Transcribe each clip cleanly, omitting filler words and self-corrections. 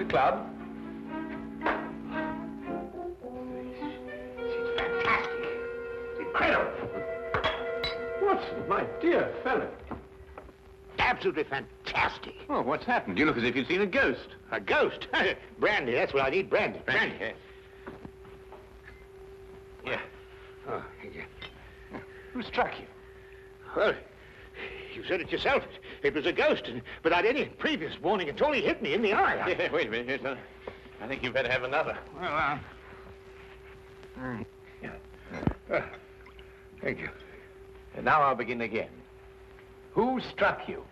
club? It's fantastic. It's incredible. Watson, my dear fellow. Absolutely fantastic. Oh, what's happened? You look as if you'd seen a ghost. A ghost? Brandy, that's what I need, brandy. Brandy. Yeah. Oh, thank you. Who struck you? Well, you said it yourself. It was a ghost. Without any previous warning at all, he hit me in the eye. Yeah, wait a minute. Yes, I think you better have another. Well, thank you. And now I'll begin again. Who struck you?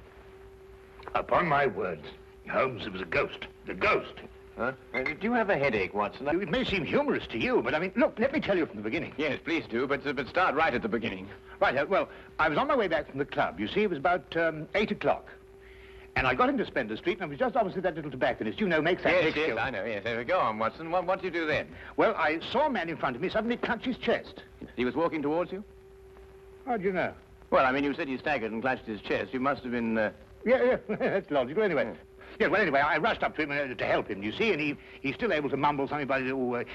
Upon my words, Holmes, it was a ghost. The ghost. Huh? Do you have a headache, Watson? It may seem humorous to you, but I mean, look, let me tell you from the beginning. Yes, please do, but start right at the beginning. Right, well, I was on my way back from the club. You see, it was about 8 o'clock. And I got into Spencer Street, and I was just opposite that little tobacconist, you know, makes that Yes, big I know, yes. Go on, Watson. What did you do then? Well, I saw a man in front of me suddenly clutch his chest. He was walking towards you? How do you know? Well, I mean, you said he staggered and clutched his chest. You must have been, Yeah, that's logical. Anyway, yeah, well, anyway, I rushed up to him to help him, you see, and he's still able to mumble something about,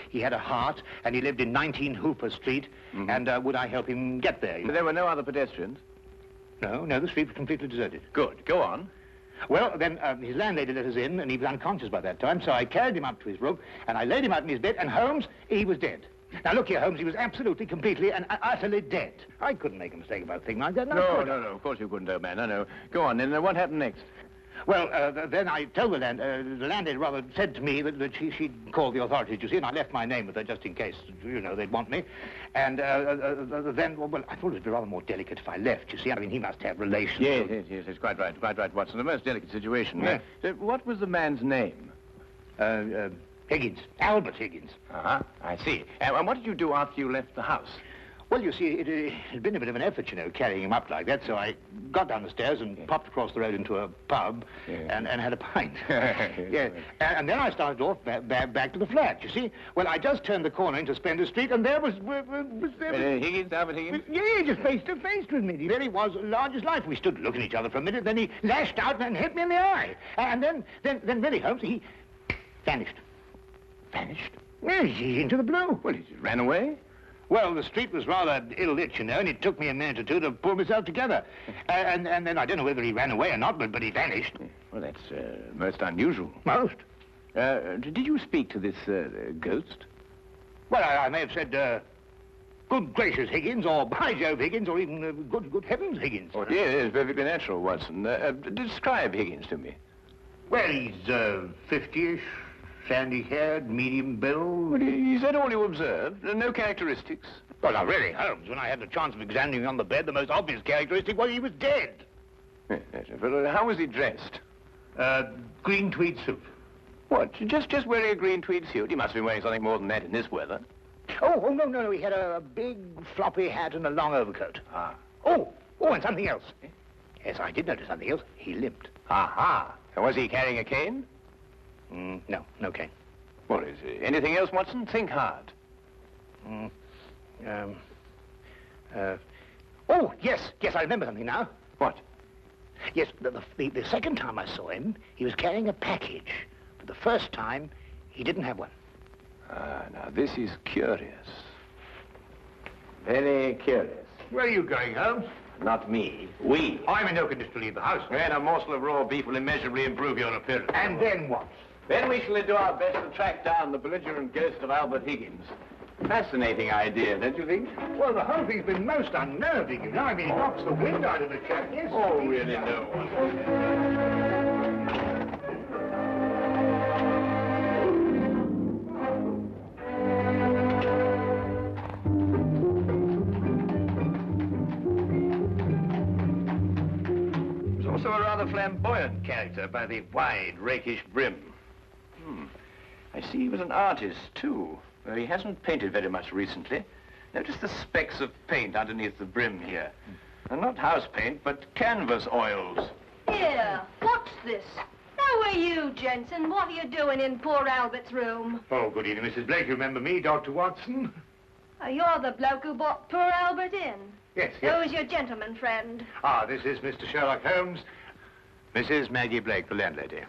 he had a heart, and he lived in 19 Hooper Street, and would I help him get there? There were no other pedestrians? No, the street was completely deserted. Good. Go on. Well, then his landlady let us in, and he was unconscious by that time, so I carried him up to his room, and I laid him out in his bed, and Holmes, he was dead. Now, look here, Holmes, he was absolutely, completely, and utterly dead. I couldn't make a mistake about a thing like that. No, of course you couldn't, old man. No. Go on, then. What happened next? Well, then I told the landlady rather said to me that she'd called the authorities, you see, and I left my name with her just in case, you know, they'd want me. And then, well, I thought it would be rather more delicate if I left, you see. I mean, he must have relations. Yes, it's quite right, Watson. A most delicate situation. Yeah. What was the man's name? Higgins. Albert Higgins. Uh-huh, I see. And what did you do after you left the house? Well, you see, it had been a bit of an effort, you know, carrying him up like that, so I got down the stairs and popped across the road into a pub and had a pint. Yeah. And then I started off back to the flat, you see. Well, I just turned the corner into Spencer Street, and there was Higgins, Albert Higgins? Yeah, just face to face with me. There he was, large as life. We stood looking at each other for a minute, then he lashed out and hit me in the eye. And then really, Holmes, he vanished. Vanished? Yes, he's into the blue. Well, he just ran away? Well, the street was rather ill-lit, you know, and it took me a minute or two to pull myself together. And then I don't know whether he ran away or not, but he vanished. Well, that's most unusual. Most? Did you speak to this ghost? Well, I may have said, good gracious, Higgins, or by Jove, Higgins, or even good heavens, Higgins. Oh, yes, perfectly natural, Watson. Describe Higgins to me. Well, he's 50-ish. Sandy-haired, medium build. Well, is that all you observed? No characteristics? Well, now, really, Holmes, when I had the chance of examining him on the bed, the most obvious characteristic was he was dead. Yes, well, how was he dressed? Green tweed suit. What, just wearing a green tweed suit? He must have been wearing something more than that in this weather. Oh, no, he had a big floppy hat and a long overcoat. Ah. Oh, and something else. Yes, I did notice something else. He limped. Aha. And was he carrying a cane? No cane. Well, is there anything else, Watson? Think hard. Oh, yes, I remember something now. What? Yes, the second time I saw him, he was carrying a package. But the first time, he didn't have one. Now, this is curious. Very curious. Where are you going, Holmes? Not me. We. I'm in no condition to leave the house. And a morsel of raw beef will immeasurably improve your appearance. And then what? Then we shall do our best to track down the belligerent ghost of Albert Higgins. Fascinating idea, don't you think? Well, the whole thing's been most unnerving, you know. I mean, it knocks the wind out of the chap, yes. Oh, really, no. He was also a rather flamboyant character by the wide, rakish brim. I see he was an artist, too. He hasn't painted very much recently. Notice the specks of paint underneath the brim here. And not house paint, but canvas oils. Here, what's this? How are you, Jensen? What are you doing in poor Albert's room? Oh, good evening, Mrs. Blake. You remember me, Dr. Watson? You're the bloke who brought poor Albert in. Yes. Who's your gentleman friend? This is Mr. Sherlock Holmes. Mrs. Maggie Blake, the landlady.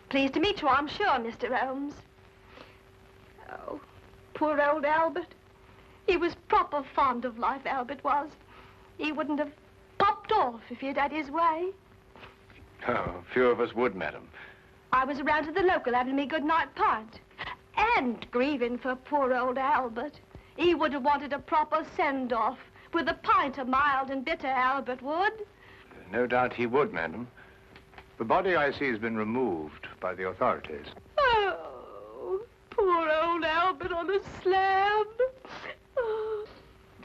Pleased to meet you, I'm sure, Mr. Holmes. Oh, poor old Albert. He was proper fond of life, Albert was. He wouldn't have popped off if he'd had his way. Oh, few of us would, madam. I was around to the local having me good-night pint. And grieving for poor old Albert. He would have wanted a proper send-off. With a pint of mild and bitter, Albert would. No doubt he would, madam. The body, I see, has been removed by the authorities. Oh, poor old Albert on a slab.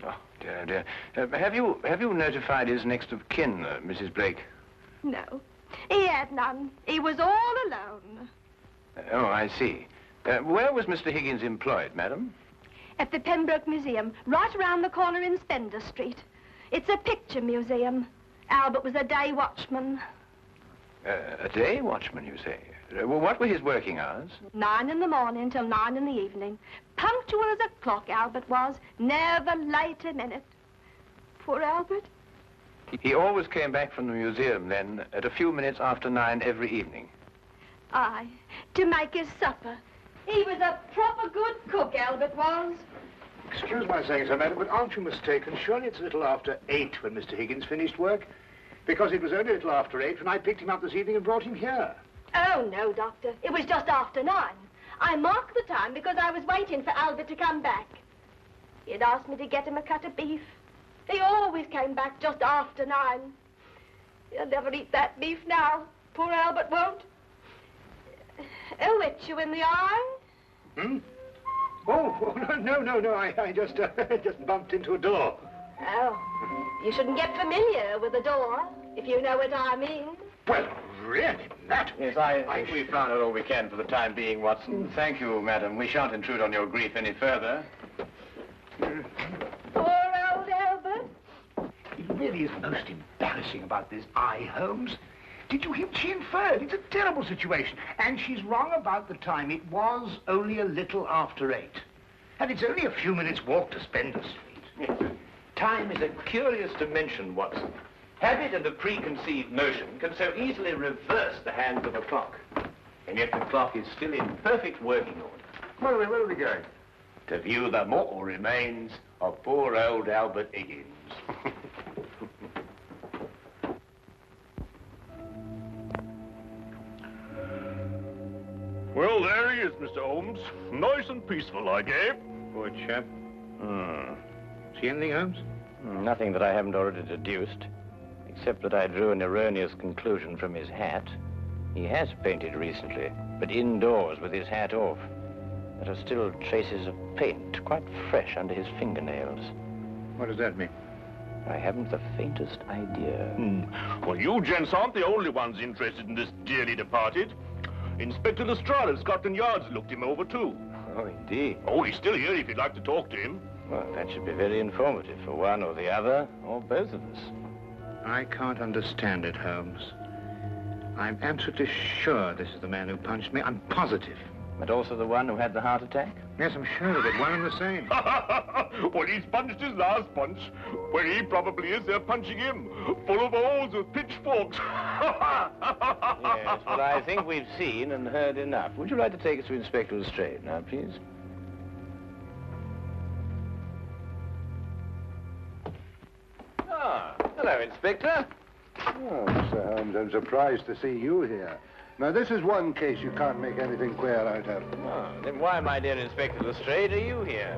Oh, dear, dear. Have you notified his next of kin, Mrs. Blake? no, he had none. He was all alone. Oh, I see. Where was Mr. Higgins employed, madam? At the Pembroke Museum, right around the corner in Spender Street. It's a picture museum. Albert was a day watchman. A day watchman, you say? Well, what were his working hours? 9 in the morning till 9 in the evening. Punctual as a clock, Albert was. Never late a minute. Poor Albert. He always came back from the museum, then, at a few minutes after 9 every evening. Aye, to make his supper. He was a proper good cook, Albert was. Excuse my saying so, madam, but aren't you mistaken? Surely it's a little after 8 when Mr. Higgins finished work? Because it was only a little after 8 when I picked him up this evening and brought him here. Oh, no, Doctor. It was just after 9. I marked the time because I was waiting for Albert to come back. He'd asked me to get him a cut of beef. He always came back just after 9. He'll never eat that beef now. Poor Albert won't. He'll hit you in the eye. Hmm? Oh, no. I just bumped into a door. Oh, you shouldn't get familiar with the door, if you know what I mean. Well, really, that... Yes, I think we've found out all we can for the time being, Watson. Thank you, madam. We shan't intrude on your grief any further. Poor old Albert. It really is most embarrassing about this eye, Holmes. Did you hear what she inferred? It's a terrible situation. And she's wrong about the time. It was only a little after 8. And it's only a few minutes' walk to Spender Street. Yes. Time is a curious dimension, Watson. Habit and a preconceived notion can so easily reverse the hands of a clock. And yet the clock is still in perfect working order. Where are we going? To view the mortal remains of poor old Albert Higgins. Well, there he is, Mr. Holmes. Nice and peaceful, I gave. Poor chap. See anything, Holmes? Nothing that I haven't already deduced, except that I drew an erroneous conclusion from his hat. He has painted recently, but indoors with his hat off. There are still traces of paint, quite fresh under his fingernails. What does that mean? I haven't the faintest idea. Well, you gents aren't the only ones interested in this dearly departed. Inspector Lestrade of Scotland Yard's looked him over, too. Oh, indeed. Oh, he's still here if you'd like to talk to him. Well, that should be very informative for one or the other, or both of us. I can't understand it, Holmes. I'm absolutely sure this is the man who punched me. I'm positive. But also the one who had the heart attack? Yes, I'm sure of it. One and the same. Well, he's punched his last punch. Where he probably is, they're punching him. Full of holes with pitchforks. Yes, well, I think we've seen and heard enough. Would you like to take us to Inspector Lestrade now, please? Ah, hello, Inspector. Oh, Mr. Holmes, I'm surprised to see you here. Now, this is one case you can't make anything queer out of. Oh, then why, my dear Inspector Lestrade, are you here?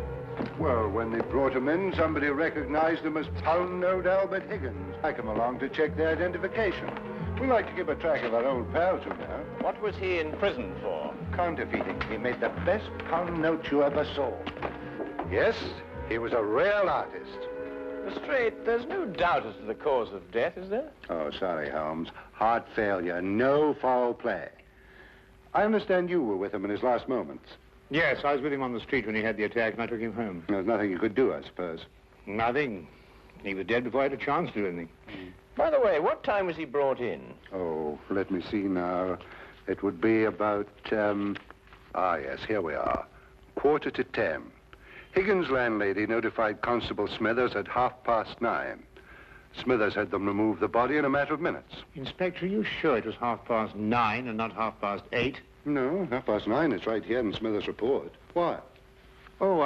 Well, when they brought him in, somebody recognized him as Pound-Note Albert Higgins. I come along to check their identification. We like to keep a track of our old pals, you know. What was he in prison for? Counterfeiting. He made the best pound note you ever saw. Yes, he was a real artist. Lestrade, there's no doubt as to the cause of death, is there? Oh, sorry, Holmes. Heart failure, no foul play. I understand you were with him in his last moments. Yes, I was with him on the street when he had the attack, and I took him home. There's nothing you could do, I suppose. Nothing. He was dead before I had a chance to do anything. By the way, what time was he brought in? Oh, let me see now. It would be about, yes, here we are. 9:45. Higgins' landlady notified Constable Smithers at 9:30. Smithers had them remove the body in a matter of minutes. Inspector, are you sure it was 9:30 and not 8:30? No, 9:30. It's right here in Smithers' report. Why? Oh,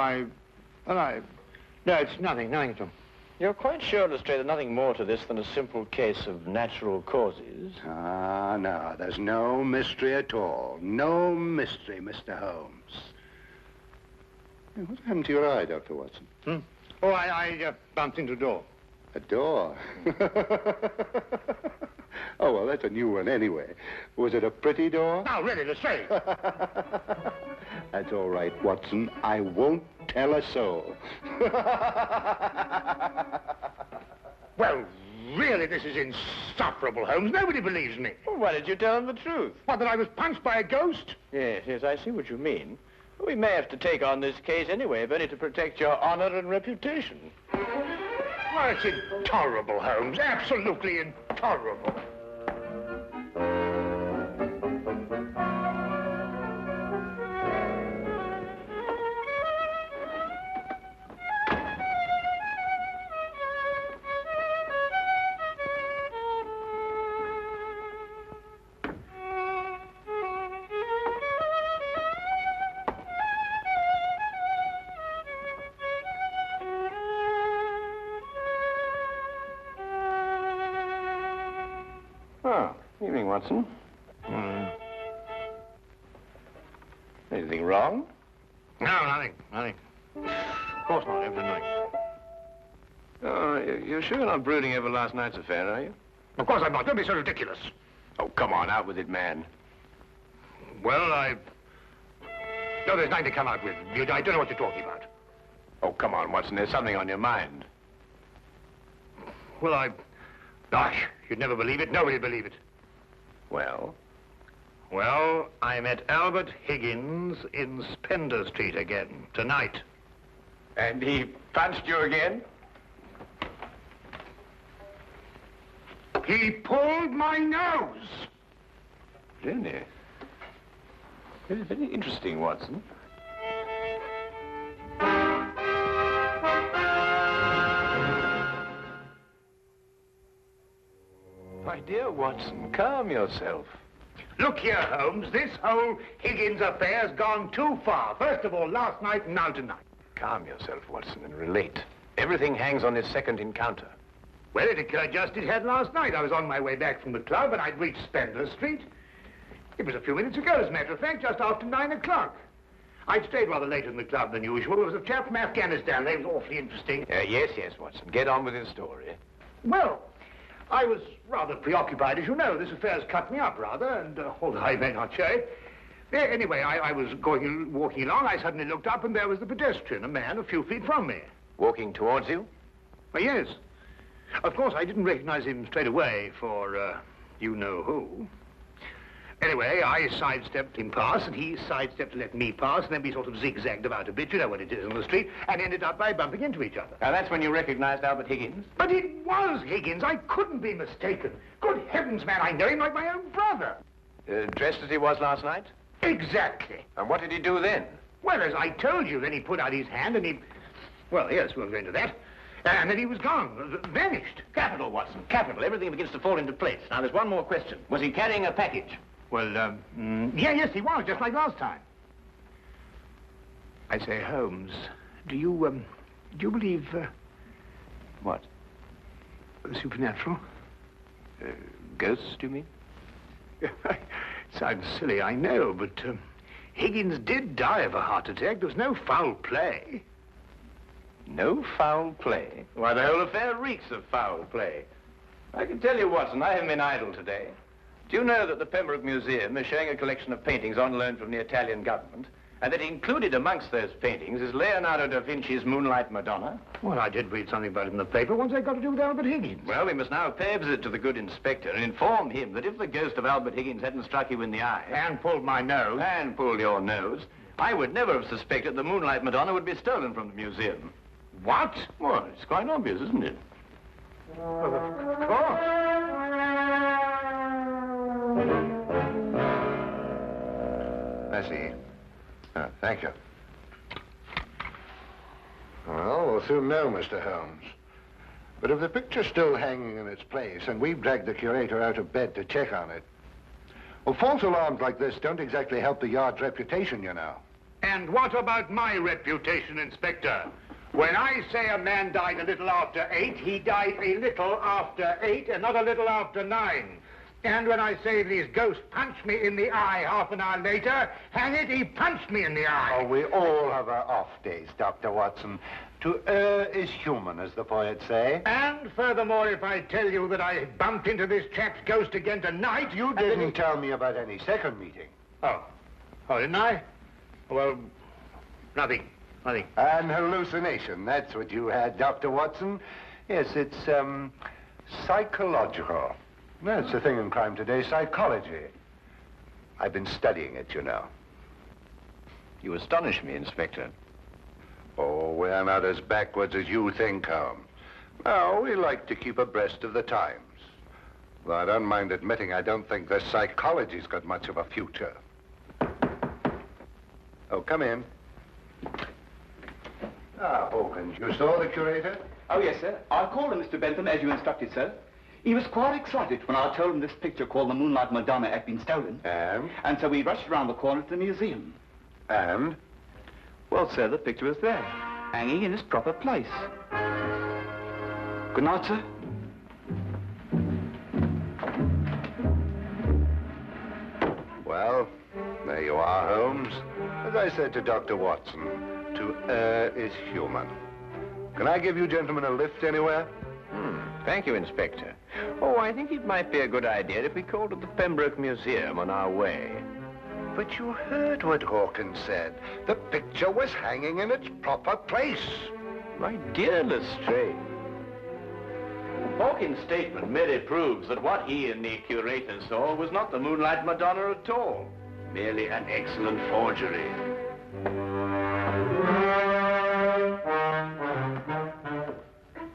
No, it's nothing at all. You're quite sure, Lestrade, nothing more to this than a simple case of natural causes? Ah, no, there's no mystery at all. No mystery, Mr. Holmes. Hey, what happened to your eye, Dr. Watson? Oh, I bumped into a door. A door? Oh, well, that's a new one anyway. Was it a pretty door? No, really, Lestrade. That's all right, Watson. I won't tell a soul. Well, really, this is insufferable, Holmes. Nobody believes me. Well, why did you tell him the truth? What, that I was punched by a ghost? Yes, I see what you mean. We may have to take on this case anyway, if only to protect your honor and reputation. Well, it's intolerable, Holmes. Absolutely intolerable. Oh, evening, Watson. Anything wrong? No, nothing. Of course not, everything. Oh, you're sure you're not brooding over last night's affair, are you? Of course I'm not. Don't be so ridiculous. Oh, come on, out with it, man. Well, No, there's nothing to come out with. I don't know what you're talking about. Oh, come on, Watson, there's something on your mind. Well, Gosh, you'd never believe it. Nobody'd believe it. Well? Well, I met Albert Higgins in Spender Street again, tonight. And he punched you again? He pulled my nose. Really? Very, very interesting, Watson. My dear Watson, calm yourself. Look here, Holmes. This whole Higgins affair's gone too far. First of all, last night and now tonight. Calm yourself, Watson, and relate. Everything hangs on this second encounter. Well, it occurred just as it had last night. I was on my way back from the club, and I'd reached Spender Street. It was a few minutes ago, as a matter of fact, just after 9 o'clock. I'd stayed rather later in the club than usual. There was a chap from Afghanistan. They was awfully interesting. Yes, Watson. Get on with your story. Well, I was rather preoccupied, as you know. This affair's cut me up, rather, and although I may not show it. Anyway, I was walking along. I suddenly looked up, and there was the pedestrian, a man a few feet from me. Walking towards you? Well, yes. Of course, I didn't recognize him straight away for, you know who. Anyway, I sidestepped him past, and he sidestepped to let me pass, and then we sort of zigzagged about a bit, you know what it is on the street, and ended up by bumping into each other. Now, that's when you recognized Albert Higgins? But it was Higgins. I couldn't be mistaken. Good heavens, man, I know him like my own brother. Dressed as he was last night? Exactly. And what did he do then? Well, as I told you, then he put out his hand, and he... Well, yes, we'll go into that. And then he was gone, vanished. Capital, Watson, capital. Everything begins to fall into place. Now, there's one more question. Was he carrying a package? Well, yes, he was, just like last time. I say, Holmes, do you believe, What? Supernatural? Ghosts, do you mean? It sounds silly, I know, but, Higgins did die of a heart attack. There was no foul play. No foul play? Why, the whole affair reeks of foul play. I can tell you, Watson, I haven't been idle today. Do you know that the Pembroke Museum is showing a collection of paintings on loan from the Italian government, and that included amongst those paintings is Leonardo da Vinci's Moonlight Madonna? Well, I did read something about it in the paper. What's that got to do with Albert Higgins? Well, we must now pay a visit to the good inspector and inform him that if the ghost of Albert Higgins hadn't struck you in the eye... And pulled my nose. And pulled your nose, I would never have suspected the Moonlight Madonna would be stolen from the museum. What? Well, it's quite obvious, isn't it? Well, of course. I see. Oh, thank you. Well, we'll soon know, Mr. Holmes. But if the picture's still hanging in its place and we've dragged the curator out of bed to check on it, well, false alarms like this don't exactly help the yard's reputation, you know. And what about my reputation, Inspector? When I say a man died a little after 8, he died a little after 8 and not a little after 9. And when I say these ghosts punched me in the eye half an hour later, hang it, he punched me in the eye. Oh, we all have our off days, Dr. Watson. To err is human, as the poets say. And furthermore, if I tell you that I bumped into this chap's ghost again tonight, You didn't tell me about any second meeting. Oh, didn't I? Well, nothing. An hallucination, that's what you had, Dr. Watson. Yes, it's, psychological. That's the thing in crime today, psychology. I've been studying it, you know. You astonish me, Inspector. Oh, we're not as backwards as you think, Holmes. No, we like to keep abreast of the times. Though I don't mind admitting I don't think the psychology's got much of a future. Oh, come in. Ah, Hawkins, you saw the curator? Oh, yes, sir. I called him, Mr. Bentham, as you instructed, sir. He was quite excited when I told him this picture called the Moonlight Madonna had been stolen. And so we rushed around the corner to the museum. And? Well, sir, the picture was there, hanging in its proper place. Good night, sir. Well, there you are, Holmes. As I said to Dr. Watson, to err is human. Can I give you gentlemen a lift anywhere? Thank you, Inspector. Oh, I think it might be a good idea if we called at the Pembroke Museum on our way. But you heard what Hawkins said. The picture was hanging in its proper place. My dear Lestrade, Hawkins' statement merely proves that what he and the curator saw was not the Moonlight Madonna at all. Merely an excellent forgery.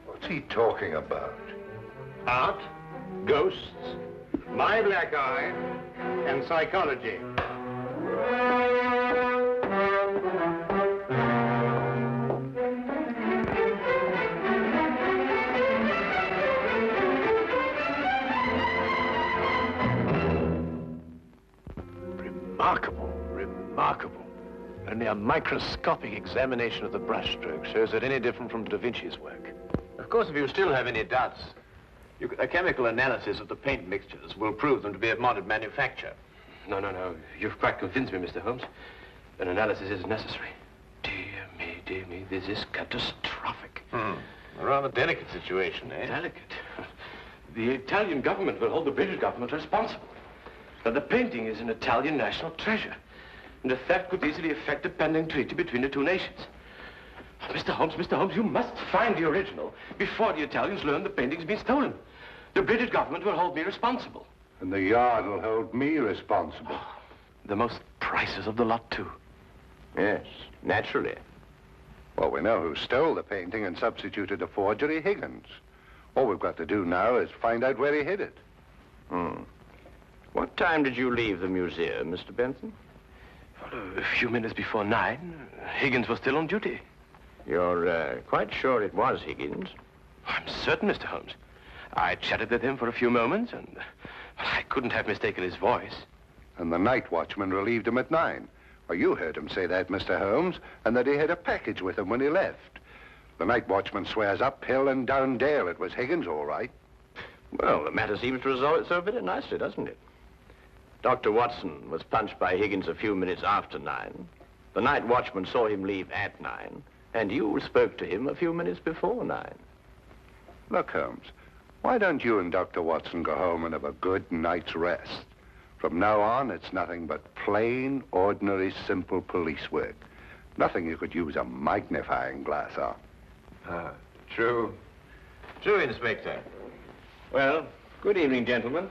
What's he talking about? Art, ghosts, my black eye, and psychology. Remarkable. Only a microscopic examination of the brushstroke shows it any different from Da Vinci's work. Of course, if you still have any doubts, a chemical analysis of the paint mixtures will prove them to be of modern manufacture. No. You've quite convinced me, Mr. Holmes. An analysis is necessary. Dear me, this is catastrophic. A rather delicate situation, eh? Delicate? The Italian government will hold the British government responsible. Now, the painting is an Italian national treasure, and a theft could easily affect a pending treaty between the two nations. Oh, Mr. Holmes, you must find the original before the Italians learn the painting's been stolen. The British government will hold me responsible. And the yard will hold me responsible. The most priceless of the lot, too. Yes, naturally. Well, we know who stole the painting and substituted a forgery, Higgins. All we've got to do now is find out where he hid it. What time did you leave the museum, Mr. Benson? A few minutes before 9. Higgins was still on duty. You're quite sure it was Higgins? I'm certain, Mr. Holmes. I chatted with him for a few moments, and I couldn't have mistaken his voice. And the night watchman relieved him at 9. Well, you heard him say that, Mr. Holmes, and that he had a package with him when he left. The night watchman swears up hill and down dale it was Higgins, all right. Well, the matter seems to resolve itself very nicely, doesn't it? Dr. Watson was punched by Higgins a few minutes after 9. The night watchman saw him leave at 9, and you spoke to him a few minutes before 9. Look, Holmes, why don't you and Dr. Watson go home and have a good night's rest? From now on, it's nothing but plain, ordinary, simple police work. Nothing you could use a magnifying glass on. True. True, Inspector. Well, good evening, gentlemen.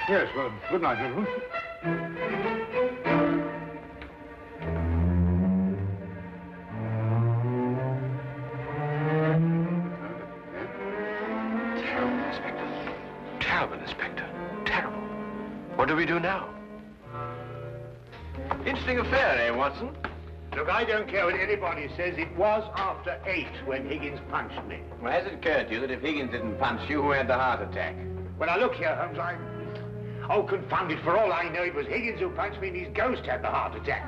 Yes, well, good night, gentlemen. Terrible, Inspector. Terrible, Inspector. Terrible. What do we do now? Interesting affair, eh, Watson? Look, I don't care what anybody says. It was after 8 when Higgins punched me. Well, has it occurred to you that if Higgins didn't punch you, who had the heart attack? Well, now look here, Holmes, Oh, confound it, for all I know, it was Higgins who punched me and his ghost had the heart attack.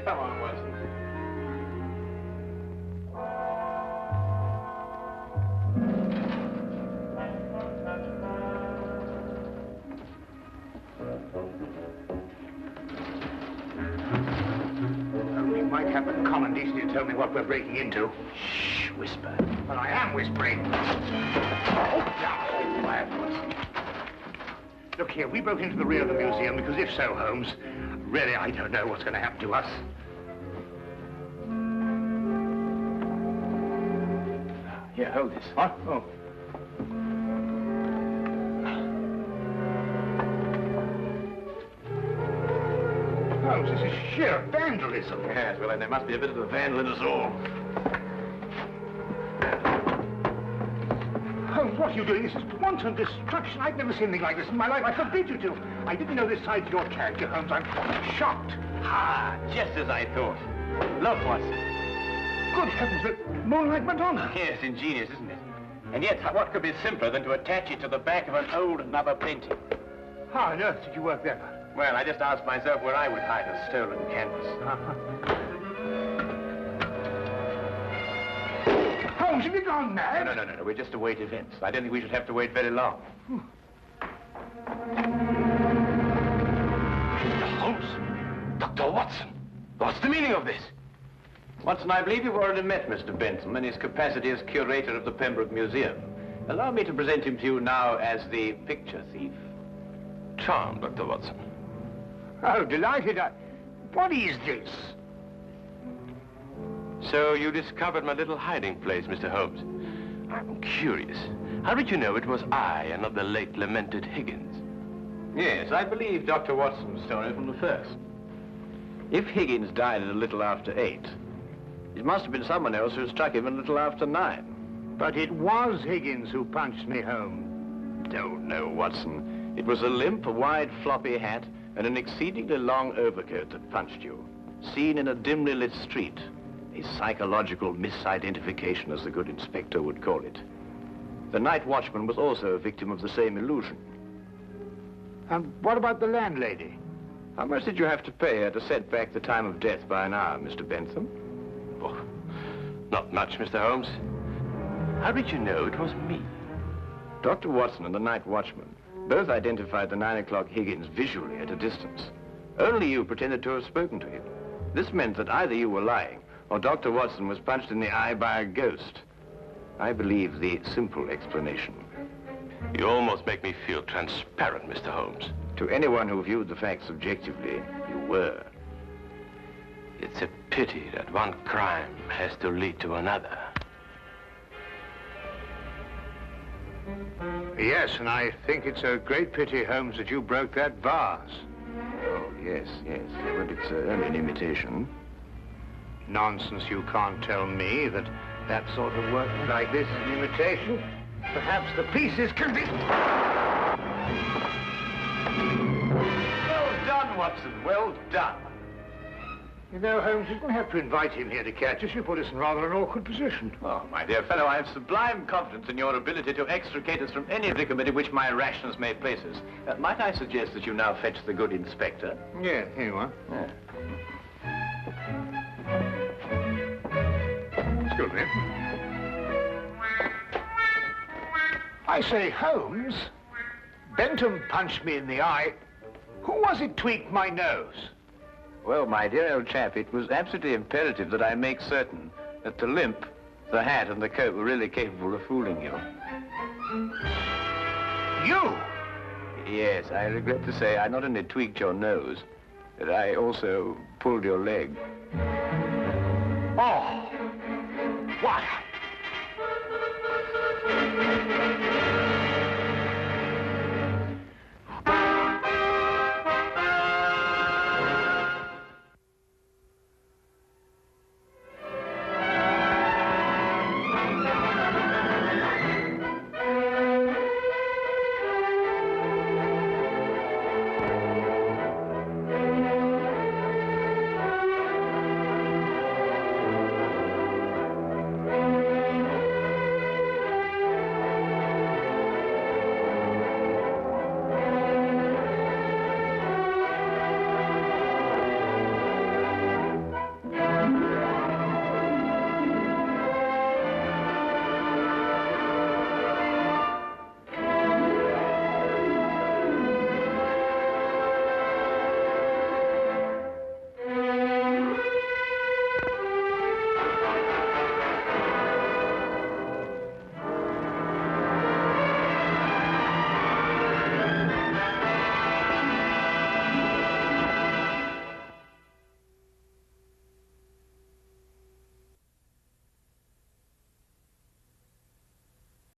Come on, Watson. We might have the common decency to tell me what we're breaking into. Shh, whisper. Well, I am whispering. Oh, now, quiet, Watson. Look here, we broke into the rear of the museum because if so, Holmes, really, I don't know what's going to happen to us. Here, hold this. What? Oh. Holmes, this is sheer vandalism. Yes, well, then there must be a bit of a vandal in us all. Holmes, what are you doing? This is wanton destruction. I've never seen anything like this in my life. I forbid you to. I didn't know this side to your character, Holmes. I'm shocked. Ah, just as I thought. Look, Watson. Good heavens, the Moonlight Madonna. Yes, ingenious, isn't it? And yet, what could be simpler than to attach it to the back of an old Nubber painting? How on earth did you work that out? Well, I just asked myself where I would hide a stolen canvas. Holmes, have you gone mad? No. We just await events. I don't think we should have to wait very long. Mr. Holmes? Dr. Watson? What's the meaning of this? Watson, I believe you've already met Mr. Bentham in his capacity as curator of the Pembroke Museum. Allow me to present him to you now as the picture thief. Charmed, Dr. Watson. Oh, delighted. What is this? So you discovered my little hiding place, Mr. Holmes. I'm curious. How did you know it was I and not the late lamented Higgins? Yes, I believe Dr. Watson's story from the first. If Higgins died at a little after 8, it must have been someone else who struck him a little after 9. But it was Higgins who punched me home. Oh, no, Watson. It was a limp, a wide, floppy hat, and an exceedingly long overcoat that punched you, seen in a dimly lit street. A psychological misidentification, as the good inspector would call it. The night watchman was also a victim of the same illusion. And what about the landlady? How much did you have to pay her to set back the time of death by an hour, Mr. Bentham? Oh, not much, Mr. Holmes. How did you know it was me? Dr. Watson and the night watchman both identified the 9 o'clock Higgins visually at a distance. Only you pretended to have spoken to him. This meant that either you were lying or Dr. Watson was punched in the eye by a ghost. I believe the simple explanation. You almost make me feel transparent, Mr. Holmes. To anyone who viewed the facts objectively, you were. It's a pity that one crime has to lead to another. Yes, and I think it's a great pity, Holmes, that you broke that vase. Oh, yes. But it's only an imitation. Nonsense, you can't tell me that sort of work like this is an imitation. Perhaps the pieces can be... Well done, Watson, well done. You know, Holmes, you didn't have to invite him here to catch us. You put us in rather an awkward position. Oh, my dear fellow, I have sublime confidence in your ability to extricate us from any predicament in which my rashness may place us. Might I suggest that you now fetch the good inspector? Yeah, here you are. Yeah. Excuse me. I say, Holmes, Bentham punched me in the eye. Who was it tweaked my nose? Well, my dear old chap, it was absolutely imperative that I make certain that the limp, the hat, and the coat were really capable of fooling you. You? Yes, I regret to say I not only tweaked your nose, but I also pulled your leg. Oh, what?